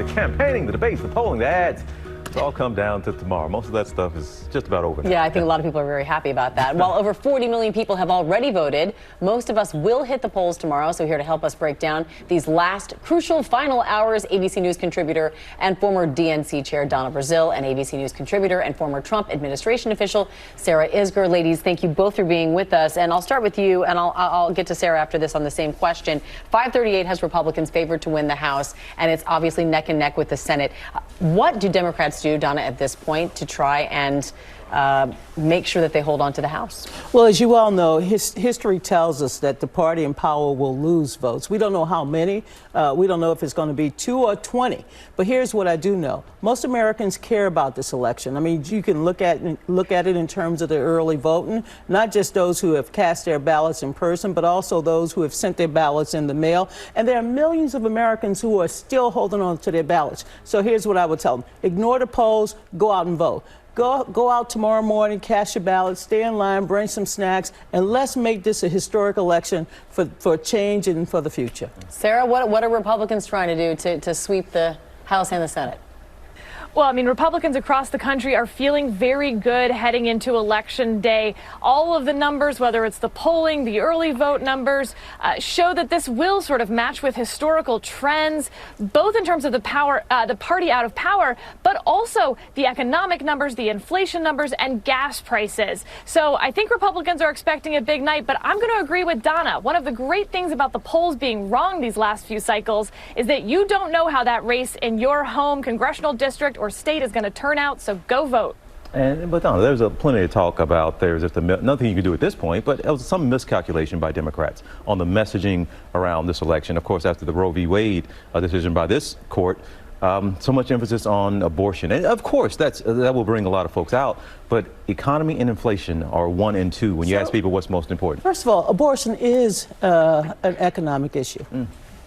campaigning, the debates, the polling, the ads. It's all come down to tomorrow. Most of that stuff is just about over now. Yeah, I think a lot of people are very happy about that. While over 40 million people have already voted, most of us will hit the polls tomorrow. So here to help us break down these last crucial final hours, ABC News contributor and former DNC chair Donna Brazile, and ABC News contributor and former Trump administration official Sarah Isgur. Ladies, thank you both for being with us. And I'll start with you, and I'll get to Sarah after this on the same question. 538 has Republicans favored to win the House, and it's obviously neck and neck with the Senate. What do Democrats do, Donna, at this point to try and make sure that they hold on to the House? Well, as you all know, history tells us that the party in power will lose votes. We don't know how many. We don't know if it's going to be 2 or 20. But here's what I do know. Most Americans care about this election. I mean, you can look at it in terms of the early voting, not just those who have cast their ballots in person, but also those who have sent their ballots in the mail. And there are millions of Americans who are still holding on to their ballots. So here's what I would tell them. Ignore the polls, go out and vote. Go out tomorrow morning, cast your ballot, stay in line, bring some snacks, and let's make this a historic election for change and for the future. Sarah, what are Republicans trying to do to sweep the House and the Senate? Well, I mean, Republicans across the country are feeling very good heading into Election Day. All of the numbers, whether it's the polling, the early vote numbers, show that this will sort of match with historical trends, both in terms of the party out of power, but also the economic numbers, the inflation numbers, and gas prices. So I think Republicans are expecting a big night, but I'm going to agree with Donna. One of the great things about the polls being wrong these last few cycles is that you don't know how that race in your home congressional district or state is going to turn out, so go vote. But Donna, there's plenty of talk about there's just nothing you can do at this point, but it was some miscalculation by Democrats on the messaging around this election. Of course, after the Roe v. Wade decision by this court, so much emphasis on abortion. And of course, that will bring a lot of folks out. But economy and inflation are 1 and 2 when you ask people what's most important. First of all, abortion is an economic issue.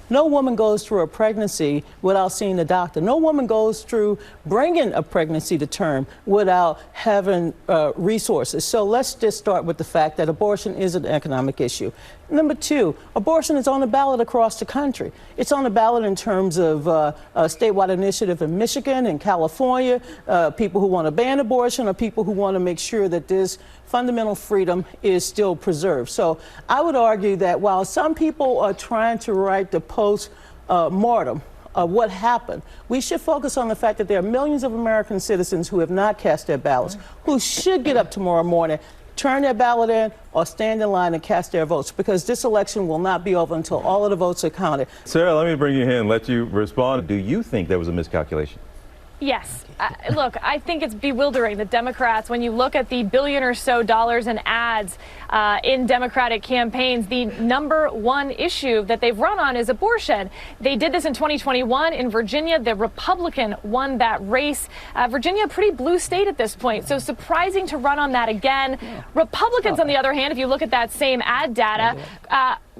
No woman goes through a pregnancy without seeing a doctor. No woman goes through bringing a pregnancy to term without having resources. So let's just start with the fact that abortion is an economic issue. Number 2, abortion is on the ballot across the country. It's on the ballot in terms of a statewide initiative in Michigan and California, people who want to ban abortion or people who want to make sure that this fundamental freedom is still preserved. So I would argue that while some people are trying to write the post-mortem of what happened, we should focus on the fact that there are millions of American citizens who have not cast their ballots, who should get up tomorrow morning, turn their ballot in, or stand in line and cast their votes, because this election will not be over until all of the votes are counted. Sarah, let me bring you in and let you respond. Do you think there was a miscalculation? Yes. Look, I think it's bewildering that Democrats, when you look at the billion or so dollars in ads in Democratic campaigns, the #1 issue that they've run on is abortion. They did this in 2021 in Virginia. The Republican won that race. Virginia, a pretty blue state at this point, so surprising to run on that again. Republicans, on the other hand, if you look at that same ad data,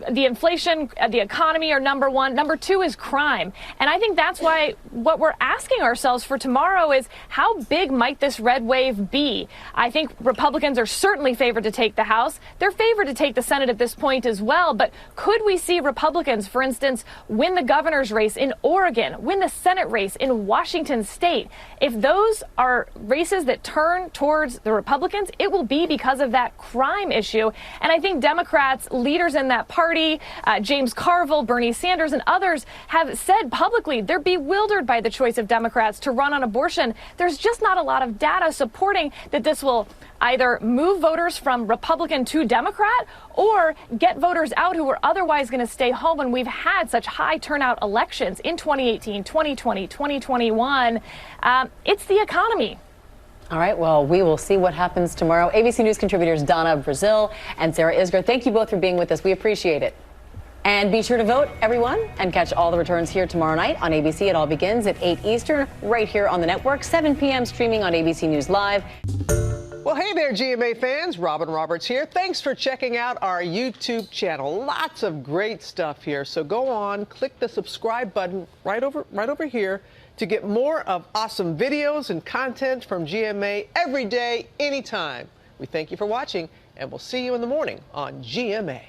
the inflation, the economy are #1. #2 is crime. And I think that's why what we're asking ourselves for tomorrow is, how big might this red wave be? I think Republicans are certainly favored to take the House. They're favored to take the Senate at this point as well. But could we see Republicans, for instance, win the governor's race in Oregon, win the Senate race in Washington state? If those are races that turn towards the Republicans, it will be because of that crime issue. And I think Democrats, leaders in that party, James Carville, Bernie Sanders, and others have said publicly they're bewildered by the choice of Democrats to run on abortion. There's just not a lot of data supporting that this will either move voters from Republican to Democrat or get voters out who were otherwise going to stay home when we've had such high turnout elections in 2018, 2020, 2021. It's the economy. All right, well, we will see what happens tomorrow. ABC News contributors Donna Brazile and Sarah Isgur, thank you both for being with us. We appreciate it. And be sure to vote, everyone, and catch all the returns here tomorrow night on ABC. It all begins at 8 Eastern, right here on the network, 7 p.m. streaming on ABC News Live. Well, hey there, GMA fans. Robin Roberts here. Thanks for checking out our YouTube channel. Lots of great stuff here. So go on, click the subscribe button right over here to get more of awesome videos and content from GMA every day, anytime. We thank you for watching, and we'll see you in the morning on GMA.